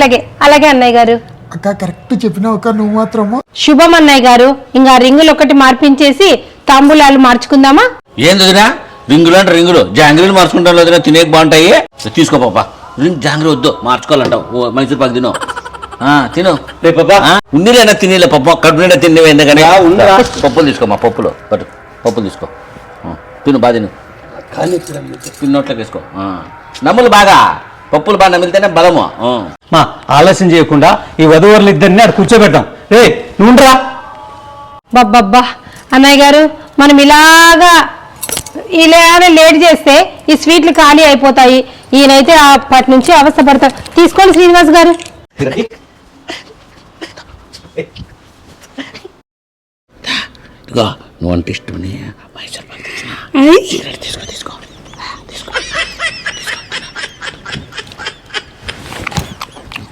అలాగే అలాగే అన్నయ్య గారు. అక్క కరెక్ట్ చెప్పినావు అక్క, నువ్వు మాత్రము. శుభం అన్నయ్య గారు. ఇంకా రింగులు ఒకటి మార్పించేసి తాంబూలాలు మార్చుకుందామా? ఏం వదినా రింగులు అంటే రింగులు జాంగ్రీలు మార్చుకుంటాను వదినా, తినేకి బాగుంటాయి. తీసుకో పాప, రింగ్ జాంగ్రీ వద్దు మార్చుకోవాలంటావు. మైసూర్ పాకు తిను, తిను రే పాపా. ఉన్నీలేనా తినేలే పప్పు, కడుపు నిండా తినేవి ఎందుకని. పప్పులు తీసుకోమా, పప్పులు పట్టు, పప్పులు తీసుకో, తిను బాగా తిను, నోట్లోకి వేసుకో. నమ్ములు బాగా, పప్పులు బాగా నమిలితేనే బలము. మా ఆలస్యం చేయకుండా ఈ వధువరులు ఇద్దరిని అక్కడ కూర్చోబెడతాం. రే నువ్వురా. బబ్బబ్బా అన్నయ్య గారు, మనం ఇలానే లేట్ చేస్తే ఈ స్వీట్లు ఖాళీ అయిపోతాయి. ఈయనైతే అప్పటి నుంచి అవస్థపడతారు. తీసుకోండి శ్రీనివాస్ గారు. ఇదిగో నువ్వు అంటే ఇష్టం మైసూర్ పాకు తీసుకో, తీసుకో.